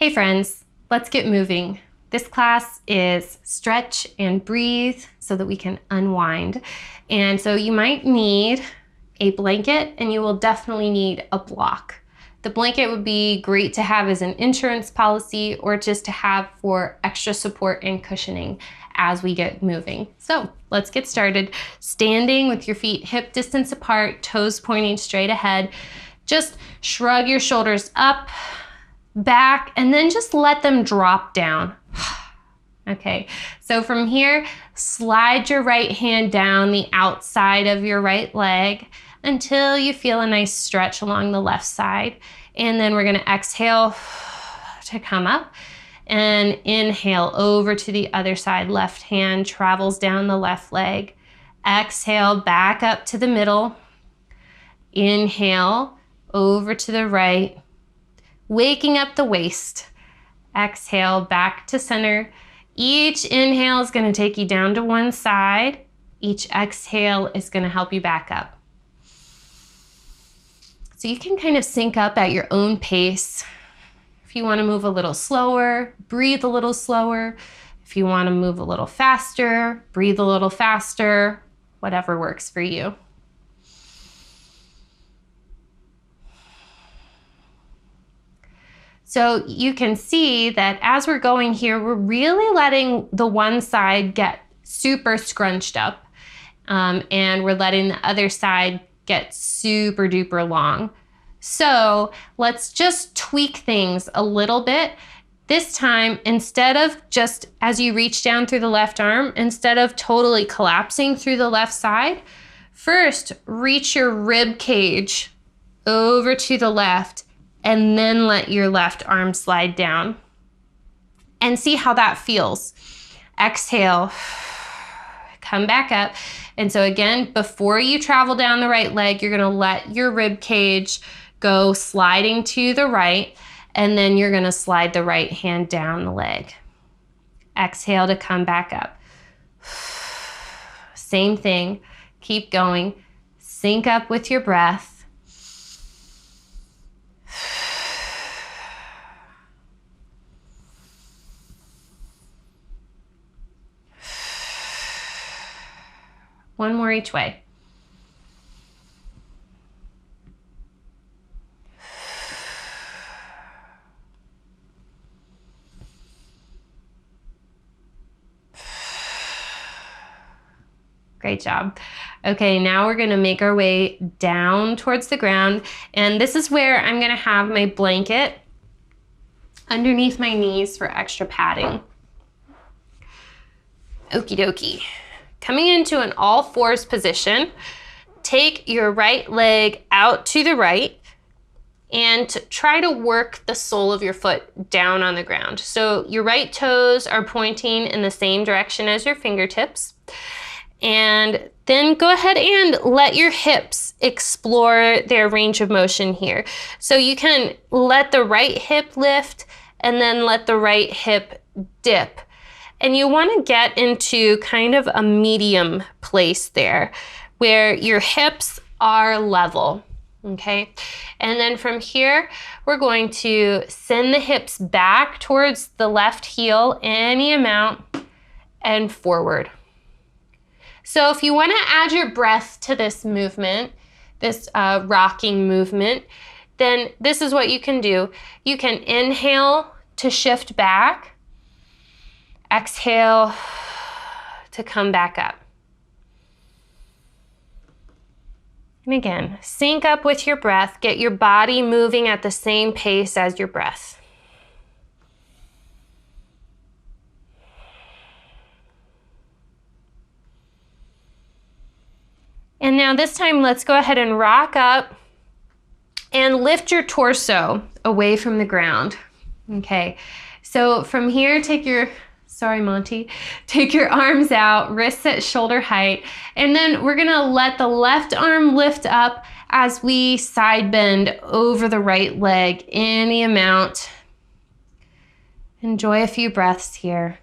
Hey friends, let's get moving. This class is stretch and breathe so that we can unwind. And so you might need a blanket and you will definitely need a block. The blanket would be great to have as an insurance policy or just to have for extra support and cushioning as we get moving. So let's get started. Standing with your feet hip distance apart, toes pointing straight ahead. Just shrug your shoulders up, back, and then just let them drop down. Okay, so from here, slide your right hand down the outside of your right leg until you feel a nice stretch along the left side. And then we're gonna exhale to come up and inhale over to the other side. Left hand travels down the left leg. Exhale, back up to the middle. Inhale, over to the right. Waking up the waist. Exhale, back to center. Each inhale is going to take you down to one side. Each exhale is going to help you back up. So you can kind of sync up at your own pace. If you want to move a little slower, breathe a little slower. If you want to move a little faster, breathe a little faster, whatever works for you. So you can see that as we're going here, we're really letting the one side get super scrunched up, and we're letting the other side get super duper long. So let's just tweak things a little bit. This time, instead of just as you reach down through the left arm, instead of totally collapsing through the left side, first reach your rib cage over to the left and then let your left arm slide down and see how that feels. Exhale, come back up. And so again, before you travel down the right leg, you're gonna let your rib cage go sliding to the right, and then you're gonna slide the right hand down the leg. Exhale to come back up. Same thing, keep going. Sync up with your breath. One more each way. Great job. Okay, now we're gonna make our way down towards the ground. And this is where I'm gonna have my blanket underneath my knees for extra padding. Okie dokie. Coming into an all fours position, take your right leg out to the right and try to work the sole of your foot down on the ground. So your right toes are pointing in the same direction as your fingertips. And then go ahead and let your hips explore their range of motion here. So you can let the right hip lift and then let the right hip dip. And you want to get into kind of a medium place there where your hips are level, okay? And then from here, we're going to send the hips back towards the left heel any amount and forward. So if you want to add your breath to this movement, this rocking movement, then this is what you can do. You can inhale to shift back. Exhale to come back up. And again, sync up with your breath. Get your body moving at the same pace as your breath. And now this time, let's go ahead and rock up and lift your torso away from the ground. Okay, so from here, take your arms out, wrists at shoulder height, and then we're gonna let the left arm lift up as we side bend over the right leg any amount. Enjoy a few breaths here.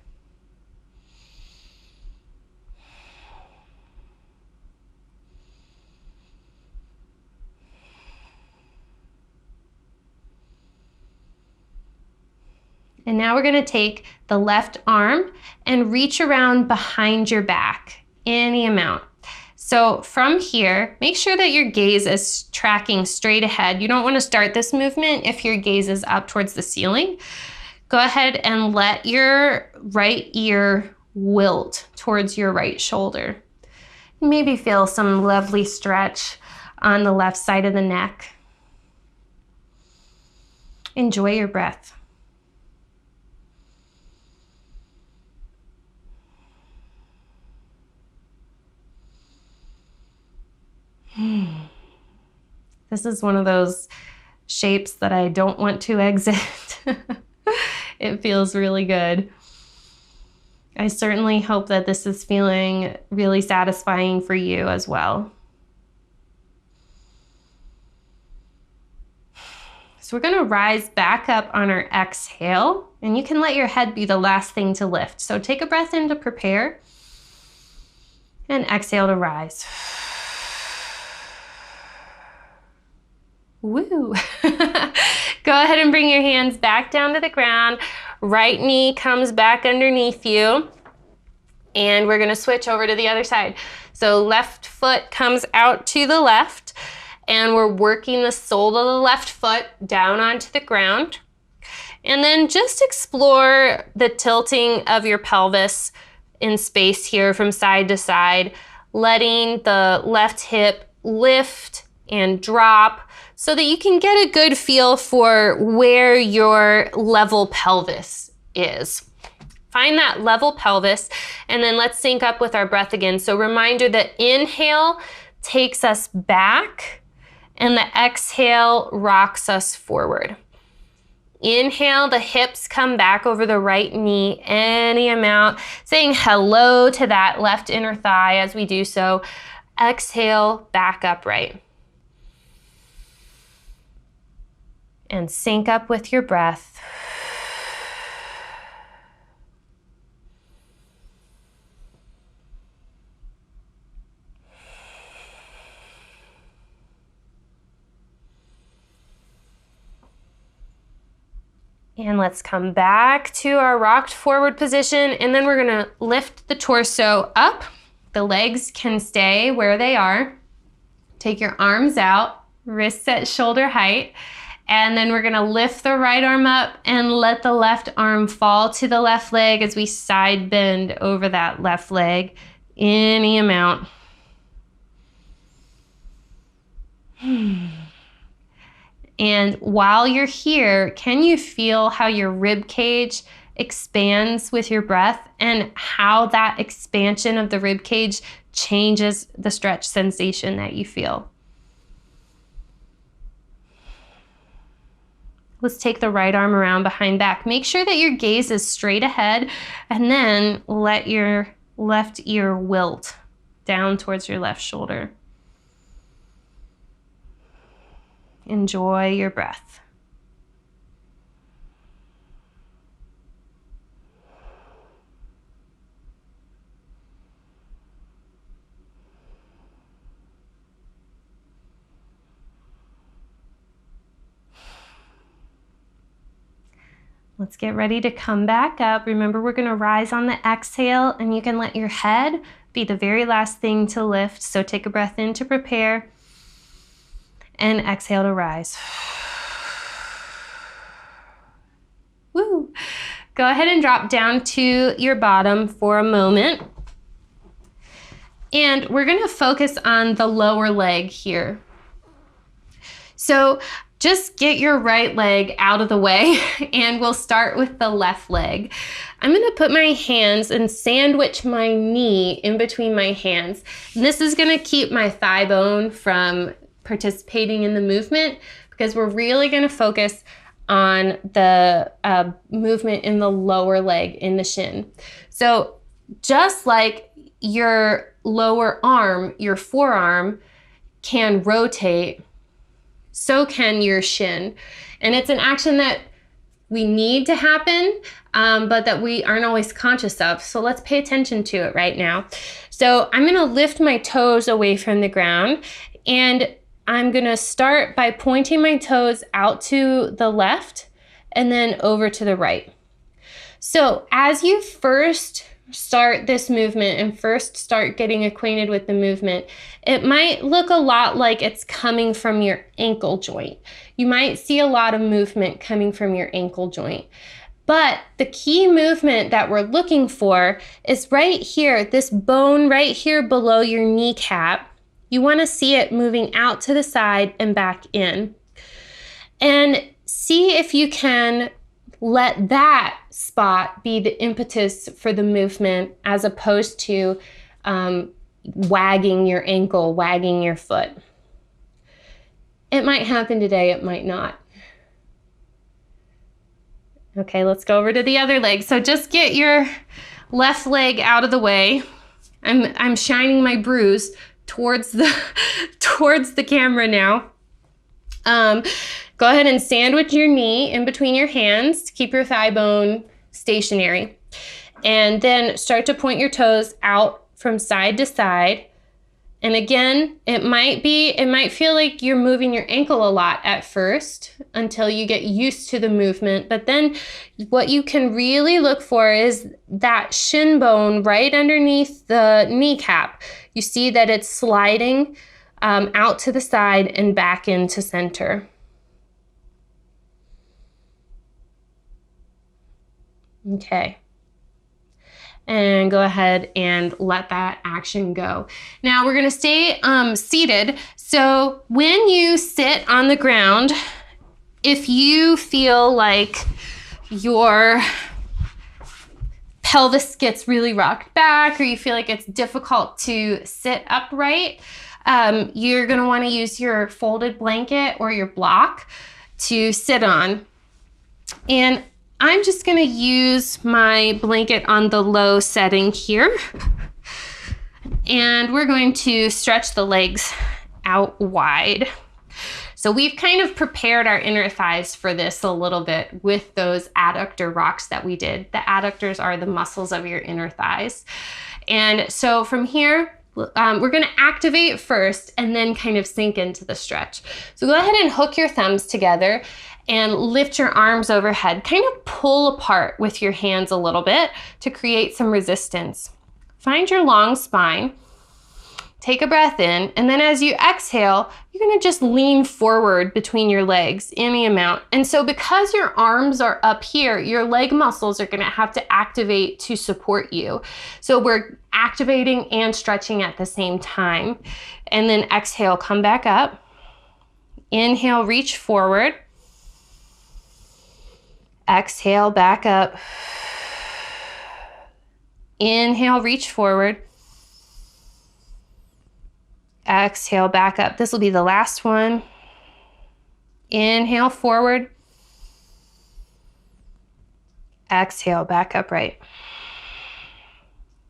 And now we're gonna take the left arm and reach around behind your back, any amount. So from here, make sure that your gaze is tracking straight ahead. You don't wanna start this movement if your gaze is up towards the ceiling. Go ahead and let your right ear wilt towards your right shoulder. Maybe feel some lovely stretch on the left side of the neck. Enjoy your breath. This is one of those shapes that I don't want to exit. It feels really good. I certainly hope that this is feeling really satisfying for you as well. So we're gonna rise back up on our exhale, and you can let your head be the last thing to lift. So take a breath in to prepare, and exhale to rise. Woo! Go ahead and bring your hands back down to the ground. Right knee comes back underneath you. And we're gonna switch over to the other side. So left foot comes out to the left, and we're working the sole of the left foot down onto the ground. And then just explore the tilting of your pelvis in space here from side to side, letting the left hip lift and drop so that you can get a good feel for where your level pelvis is. Find that level pelvis, and then let's sync up with our breath again. So reminder that inhale takes us back, and the exhale rocks us forward. Inhale, the hips come back over the right knee any amount, saying hello to that left inner thigh as we do so. Exhale, back upright. And sync up with your breath. And let's come back to our rocked forward position, and then we're gonna lift the torso up. The legs can stay where they are. Take your arms out, wrists at shoulder height, and then we're gonna lift the right arm up and let the left arm fall to the left leg as we side bend over that left leg, any amount. And while you're here, can you feel how your rib cage expands with your breath and how that expansion of the rib cage changes the stretch sensation that you feel? Let's take the right arm around behind back. Make sure that your gaze is straight ahead, and then let your left ear wilt down towards your left shoulder. Enjoy your breath. Let's get ready to come back up. Remember, we're gonna rise on the exhale, and you can let your head be the very last thing to lift. So take a breath in to prepare, and exhale to rise. Woo! Go ahead and drop down to your bottom for a moment. And we're gonna focus on the lower leg here. So just get your right leg out of the way, and we'll start with the left leg. I'm gonna put my hands and sandwich my knee in between my hands. And this is gonna keep my thigh bone from participating in the movement, because we're really gonna focus on the movement in the lower leg, in the shin. So just like your lower arm, your forearm can rotate, so can your shin. And it's an action that we need to happen, but that we aren't always conscious of. So let's pay attention to it right now. So I'm gonna lift my toes away from the ground, and I'm gonna start by pointing my toes out to the left and then over to the right. So as you first start this movement and first start getting acquainted with the movement, it might look a lot like it's coming from your ankle joint. You might see a lot of movement coming from your ankle joint. But the key movement that we're looking for is right here, this bone right here below your kneecap. You want to see it moving out to the side and back in. And see if you can let that spot be the impetus for the movement as opposed to wagging your ankle, wagging your foot. It might happen today, it might not. Okay, let's go over to the other leg. So just get your left leg out of the way. I'm shining my bruise towards the camera now. Go ahead and sandwich your knee in between your hands to keep your thigh bone stationary. And then start to point your toes out from side to side. And again, it might feel like you're moving your ankle a lot at first until you get used to the movement. But then what you can really look for is that shin bone right underneath the kneecap. You see that it's sliding out to the side and back into center. Okay. And go ahead and let that action go. Now we're gonna stay seated. So when you sit on the ground, if you feel like your pelvis gets really rocked back or you feel like it's difficult to sit upright, you're gonna wanna use your folded blanket or your block to sit on. And I'm just gonna use my blanket on the low setting here. And we're going to stretch the legs out wide. So we've kind of prepared our inner thighs for this a little bit with those adductor rocks that we did. The adductors are the muscles of your inner thighs. And so from here, we're gonna activate first and then kind of sink into the stretch. So go ahead and hook your thumbs together and lift your arms overhead. Kind of pull apart with your hands a little bit to create some resistance. Find your long spine. Take a breath in, and then as you exhale, you're gonna just lean forward between your legs any amount. And so because your arms are up here, your leg muscles are gonna have to activate to support you. So we're activating and stretching at the same time. And then exhale, come back up. Inhale, reach forward. Exhale, back up. Inhale, reach forward. Exhale, back up. This will be the last one. Inhale, forward. Exhale, back upright.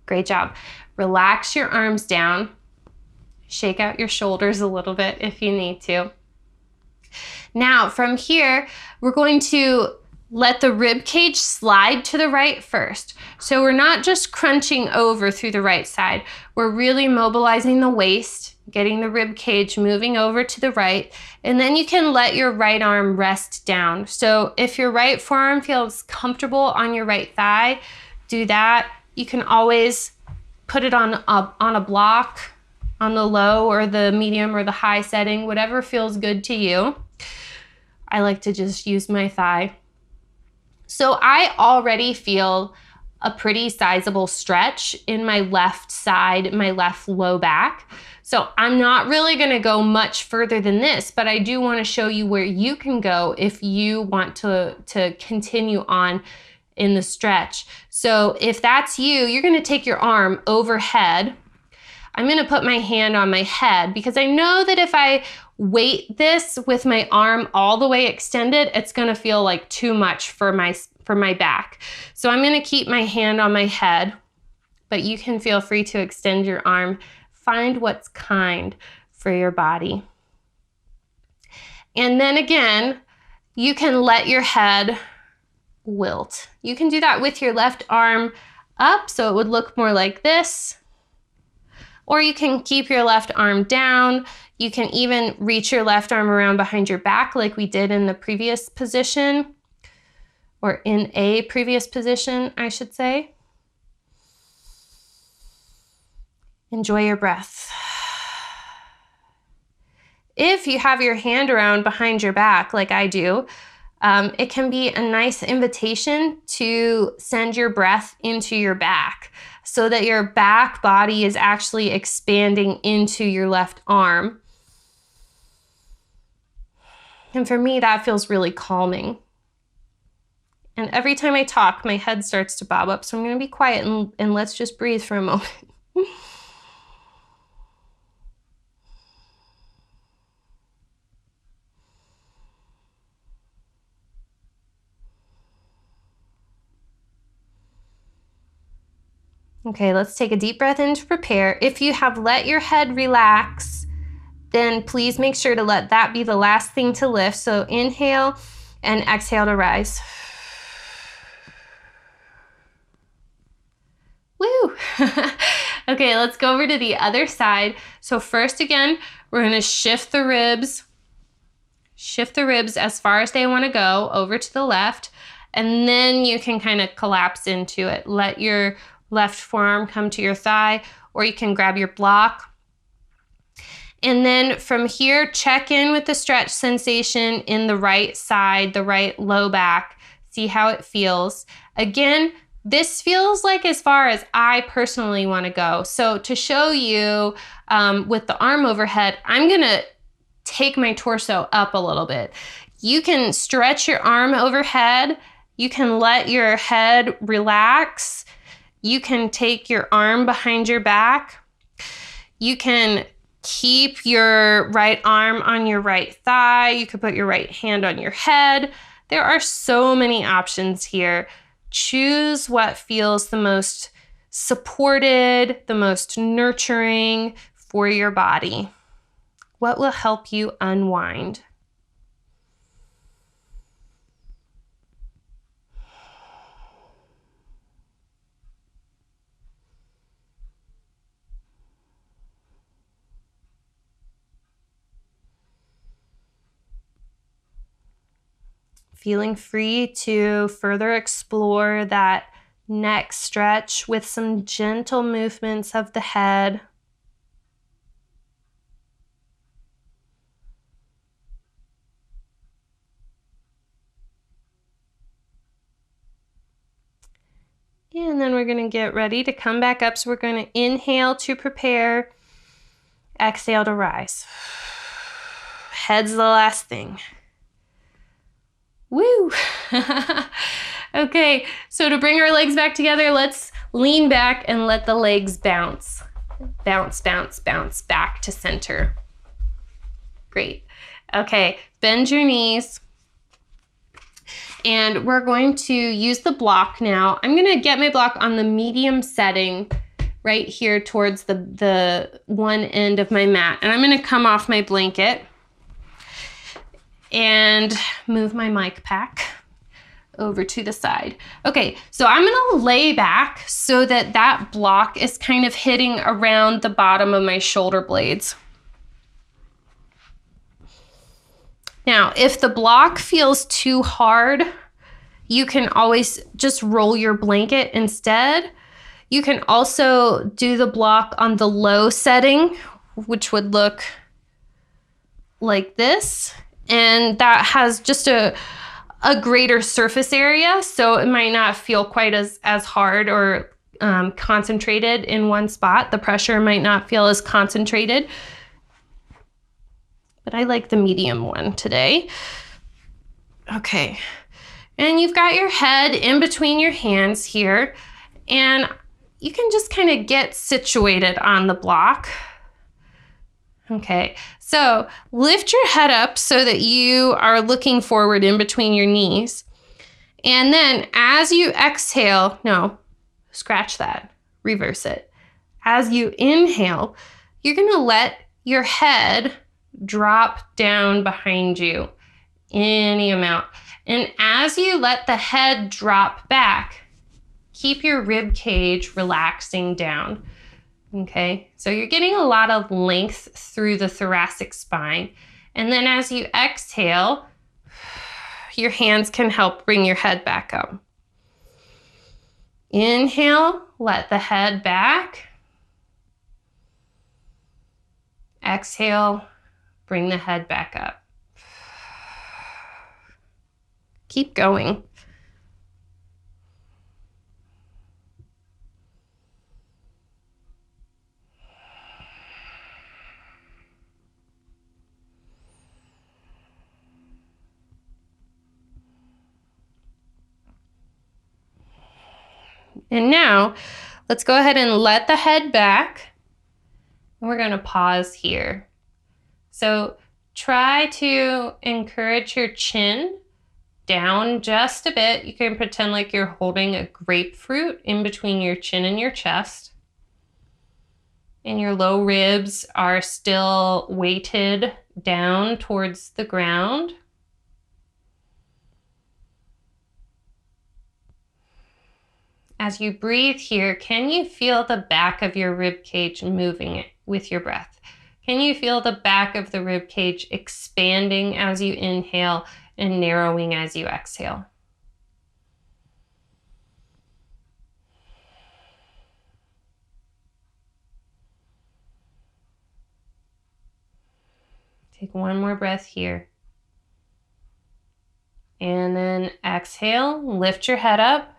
Great job. Relax your arms down. Shake out your shoulders a little bit if you need to. Now, from here, we're going to let the rib cage slide to the right first. So we're not just crunching over through the right side. We're really mobilizing the waist, getting the rib cage moving over to the right, and then you can let your right arm rest down. So if your right forearm feels comfortable on your right thigh, do that. You can always put it on a block, on the low or the medium or the high setting, whatever feels good to you. I like to just use my thigh. So I already feel a pretty sizable stretch in my left side, my left low back. So I'm not really gonna go much further than this, but I do wanna show you where you can go if you want to continue on in the stretch. So if that's you, you're gonna take your arm overhead. I'm gonna put my hand on my head because I know that if I weight this with my arm all the way extended, it's gonna feel like too much for my back. So I'm gonna keep my hand on my head, but you can feel free to extend your arm. Find what's kind for your body. And then again, you can let your head wilt. You can do that with your left arm up, so it would look more like this. Or you can keep your left arm down. You can even reach your left arm around behind your back like we did in the previous position. or in a previous position, I should say. Enjoy your breath. If you have your hand around behind your back, like I do, it can be a nice invitation to send your breath into your back so that your back body is actually expanding into your left arm. And for me, that feels really calming. And every time I talk, my head starts to bob up. So I'm going to be quiet and let's just breathe for a moment. Okay, let's take a deep breath in to prepare. If you have let your head relax, then please make sure to let that be the last thing to lift. So inhale and exhale to rise. Woo! Okay, let's go over to the other side. So first again, we're gonna shift the ribs as far as they wanna go over to the left, and then you can kind of collapse into it. Let your left forearm come to your thigh, or you can grab your block. And then from here, check in with the stretch sensation in the right side, the right low back. See how it feels. Again, this feels like as far as I personally want to go. So to show you with the arm overhead, I'm going to take my torso up a little bit. You can stretch your arm overhead. You can let your head relax. You can take your arm behind your back. You can keep your right arm on your right thigh. You could put your right hand on your head. There are so many options here. Choose what feels the most supported, the most nurturing for your body. What will help you unwind? Feeling free to further explore that neck stretch with some gentle movements of the head. And then we're going to get ready to come back up. So we're going to inhale to prepare, exhale to rise. Head's the last thing. Woo! Okay, so to bring our legs back together, let's lean back and let the legs bounce. Bounce, bounce, bounce back to center. Great. Okay, bend your knees. And we're going to use the block now. I'm gonna get my block on the medium setting right here towards the one end of my mat. And I'm gonna come off my blanket and move my mic pack over to the side. Okay, so I'm gonna lay back so that that block is kind of hitting around the bottom of my shoulder blades. Now, if the block feels too hard, you can always just roll your blanket instead. You can also do the block on the low setting, which would look like this. And that has just a greater surface area, so it might not feel quite as hard or concentrated in one spot. The pressure might not feel as concentrated. But I like the medium one today. Okay, and you've got your head in between your hands here, and you can just kind of get situated on the block. Okay, so lift your head up so that you are looking forward in between your knees. And then as you exhale, no, scratch that, reverse it. As you inhale, you're gonna let your head drop down behind you, any amount. And as you let the head drop back, keep your rib cage relaxing down. Okay, so you're getting a lot of length through the thoracic spine. And then as you exhale, your hands can help bring your head back up. Inhale, let the head back. Exhale, bring the head back up. Keep going. And now, let's go ahead and let the head back. And we're going to pause here. So try to encourage your chin down just a bit. You can pretend like you're holding a grapefruit in between your chin and your chest. And your low ribs are still weighted down towards the ground. As you breathe here, can you feel the back of your rib cage moving with your breath? Can you feel the back of the rib cage expanding as you inhale and narrowing as you exhale? Take one more breath here. And then exhale, lift your head up.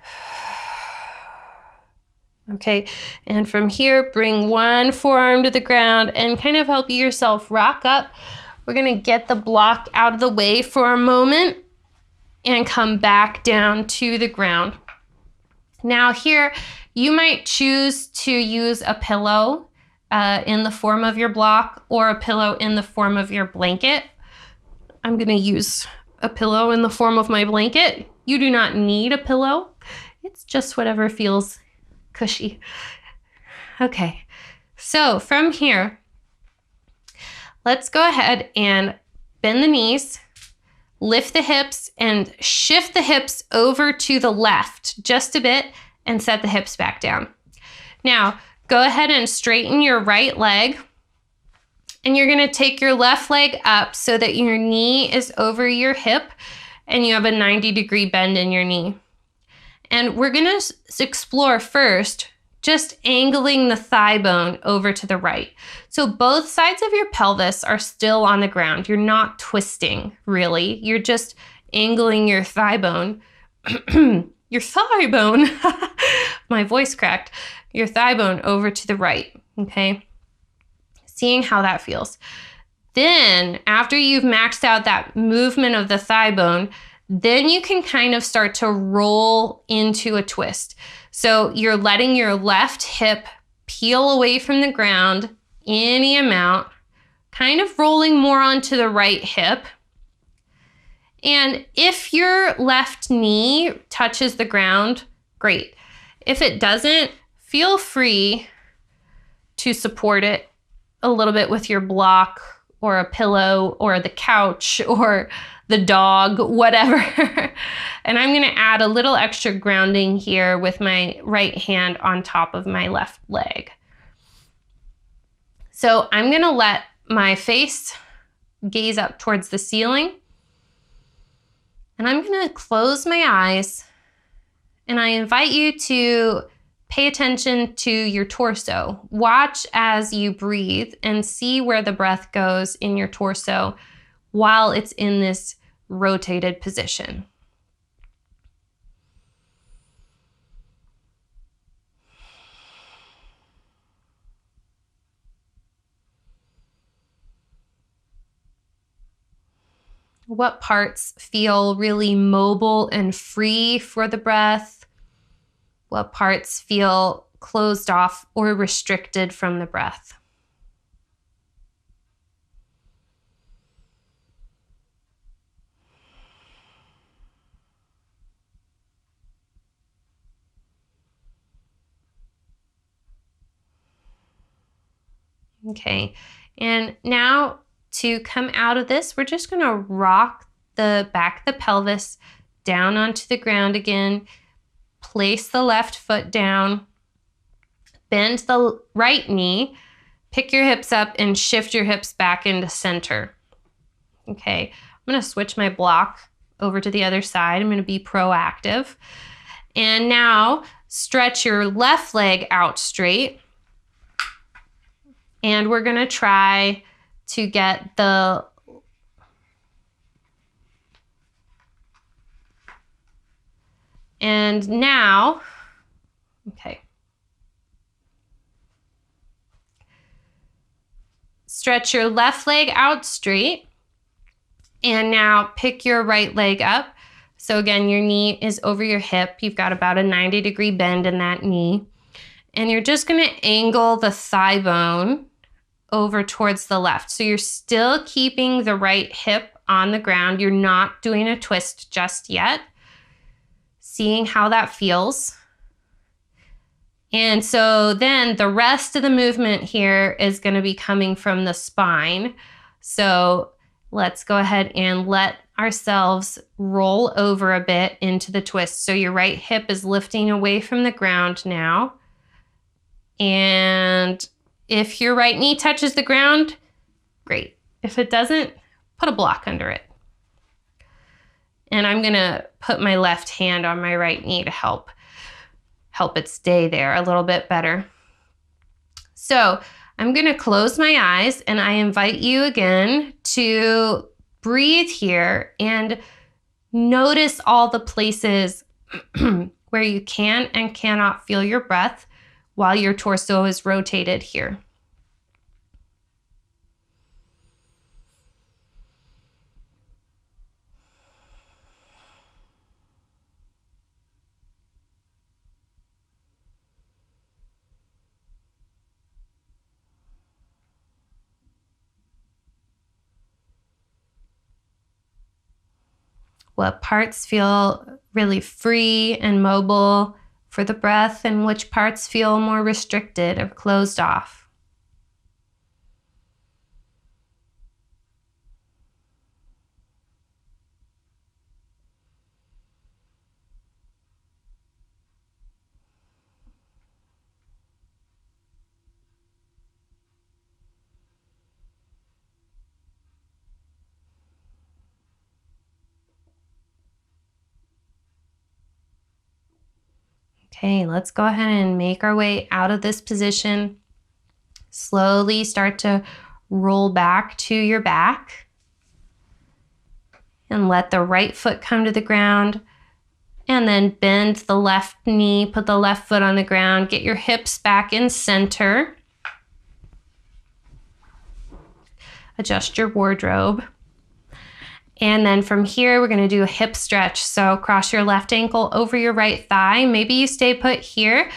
Okay, and from here, bring one forearm to the ground and kind of help yourself rock up. We're gonna get the block out of the way for a moment and come back down to the ground. Now here, you might choose to use a pillow in the form of your block or a pillow in the form of your blanket. I'm gonna use a pillow in the form of my blanket. You do not need a pillow. It's just whatever feels cushy. Okay, so from here, let's go ahead and bend the knees, lift the hips, and shift the hips over to the left just a bit and set the hips back down. Now, go ahead and straighten your right leg, and you're gonna take your left leg up so that your knee is over your hip and you have a 90-degree bend in your knee. And we're gonna explore first just angling the thigh bone over to the right. So both sides of your pelvis are still on the ground. You're not twisting, really. You're just angling your thigh bone. Your thigh bone, my voice cracked. Your thigh bone over to the right, okay? Seeing how that feels. Then, after you've maxed out that movement of the thigh bone, then you can kind of start to roll into a twist. So you're letting your left hip peel away from the ground any amount, kind of rolling more onto the right hip. And if your left knee touches the ground, great. If it doesn't, feel free to support it a little bit with your block or a pillow or the couch or the dog, whatever. And I'm gonna add a little extra grounding here with my right hand on top of my left leg. So I'm gonna let my face gaze up towards the ceiling. And I'm gonna close my eyes, and I invite you to pay attention to your torso. Watch as you breathe and see where the breath goes in your torso while it's in this rotated position. What parts feel really mobile and free for the breath? What parts feel closed off or restricted from the breath? Okay, and now to come out of this, we're just gonna rock the back of the pelvis down onto the ground again. Place the left foot down, bend the right knee, pick your hips up and shift your hips back into center. Okay, I'm gonna switch my block over to the other side. I'm going to be proactive. And now stretch your left leg out straight. And we're going to try to get the and now, okay. Stretch your left leg out straight. And now pick your right leg up. So again, your knee is over your hip. You've got about a 90-degree bend in that knee. And you're just gonna angle the thigh bone over towards the left. So you're still keeping the right hip on the ground. You're not doing a twist just yet. Seeing how that feels. And so then the rest of the movement here is gonna be coming from the spine. So let's go ahead and let ourselves roll over a bit into the twist. So your right hip is lifting away from the ground now. And if your right knee touches the ground, great. If it doesn't, put a block under it. And I'm gonna put my left hand on my right knee to help it stay there a little bit better. So I'm gonna close my eyes and I invite you again to breathe here and notice all the places where you can and cannot feel your breath while your torso is rotated here. What parts feel really free and mobile for the breath, and which parts feel more restricted or closed off. Okay, let's go ahead and make our way out of this position. Slowly start to roll back to your back. And let the right foot come to the ground. And then bend the left knee, put the left foot on the ground, get your hips back in center. Adjust your wardrobe. And then from here, we're gonna do a hip stretch. So cross your left ankle over your right thigh. Maybe you stay put here.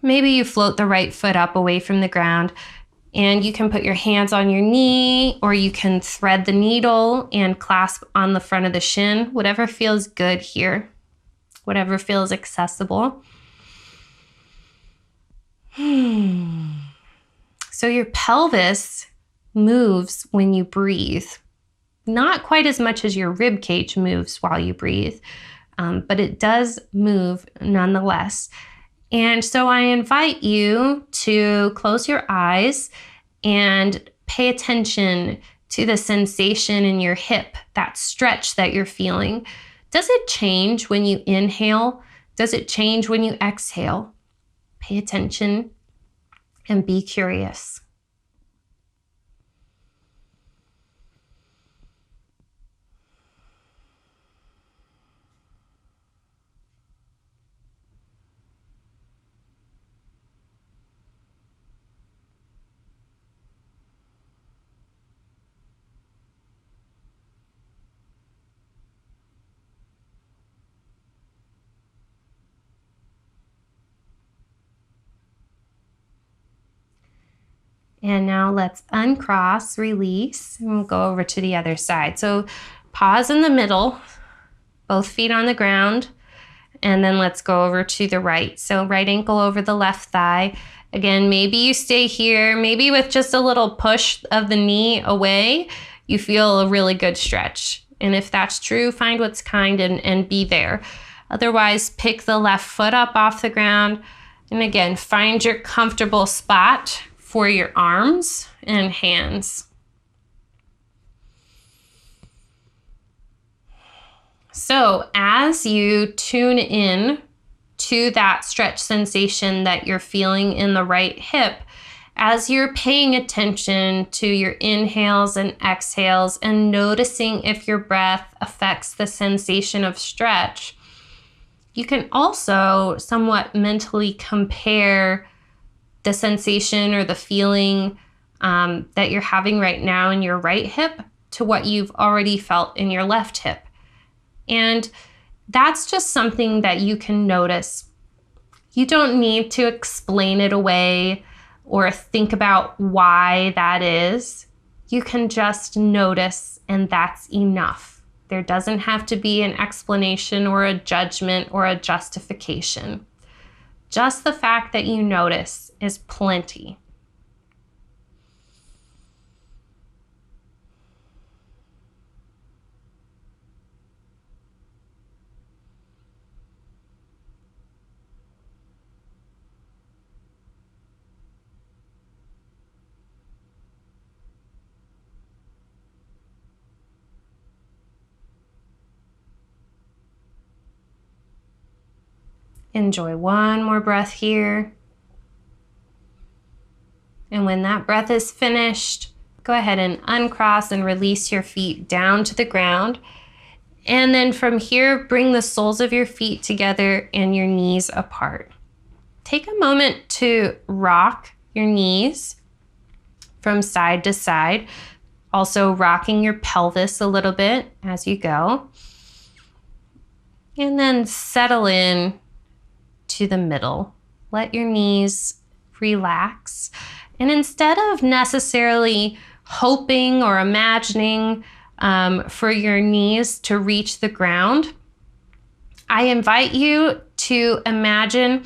Maybe you float the right foot up away from the ground. And you can put your hands on your knee, or you can thread the needle and clasp on the front of the shin. Whatever feels good here. Whatever feels accessible. So your pelvis moves when you breathe. Not quite as much as your rib cage moves while you breathe, but it does move nonetheless. And so I invite you to close your eyes and pay attention to the sensation in your hip, that stretch that you're feeling. Does it change when you inhale? Does it change when you exhale? Pay attention and be curious. And now let's uncross, release, and we'll go over to the other side. So pause in the middle, both feet on the ground, and then let's go over to the right. So right ankle over the left thigh. Again, maybe you stay here, maybe with just a little push of the knee away, you feel a really good stretch. And if that's true, find what's kind and be there. Otherwise, pick the left foot up off the ground. And again, find your comfortable spot for your arms and hands. So as you tune in to that stretch sensation that you're feeling in the right hip, as you're paying attention to your inhales and exhales and noticing if your breath affects the sensation of stretch, you can also somewhat mentally compare the sensation or the feeling that you're having right now in your right hip to what you've already felt in your left hip. And that's just something that you can notice. You don't need to explain it away or think about why that is. You can just notice, and that's enough. There doesn't have to be an explanation or a judgment or a justification. Just the fact that you notice is plenty. Enjoy one more breath here. And when that breath is finished, go ahead and uncross and release your feet down to the ground. And then from here, bring the soles of your feet together and your knees apart. Take a moment to rock your knees from side to side, also rocking your pelvis a little bit as you go. And then settle in to the middle. Let your knees relax. And instead of necessarily hoping or imagining for your knees to reach the ground, I invite you to imagine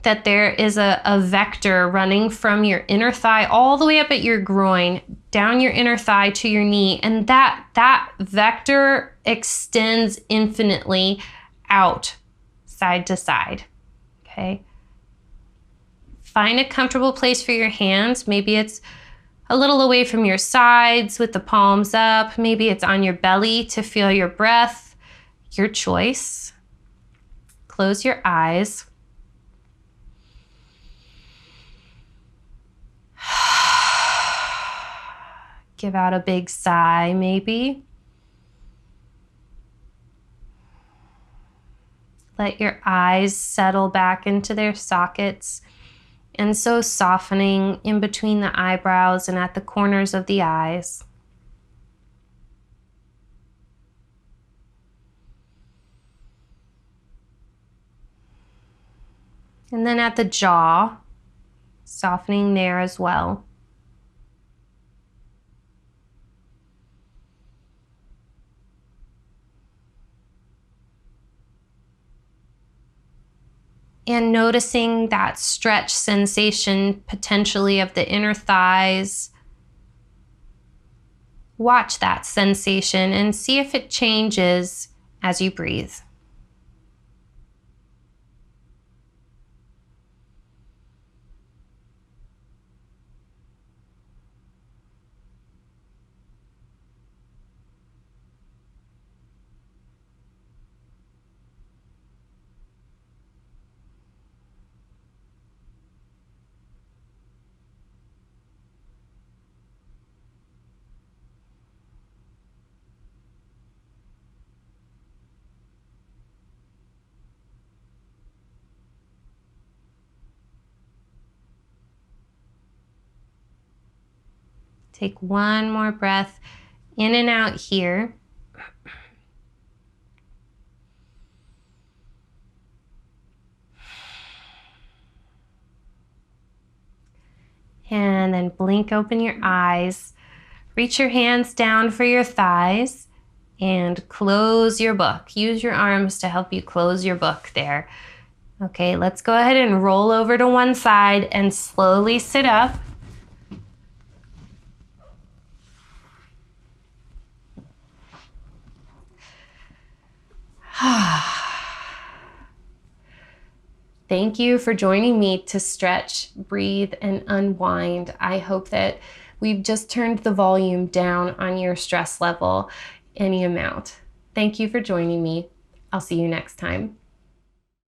that there is a vector running from your inner thigh all the way up at your groin, down your inner thigh to your knee, and that vector extends infinitely out side to side. Okay. Find a comfortable place for your hands. Maybe it's a little away from your sides with the palms up. Maybe it's on your belly to feel your breath. Your choice. Close your eyes. Give out a big sigh, maybe. Let your eyes settle back into their sockets, and so softening in between the eyebrows and at the corners of the eyes. And then at the jaw, softening there as well. And noticing that stretch sensation potentially of the inner thighs. Watch that sensation and see if it changes as you breathe. Take one more breath in and out here. And then blink open your eyes. Reach your hands down for your thighs and close your book. Use your arms to help you close your book there. Okay, let's go ahead and roll over to one side and slowly sit up. Thank you for joining me to stretch, breathe, and unwind. I hope that we've just turned the volume down on your stress level any amount. Thank you for joining me. I'll see you next time.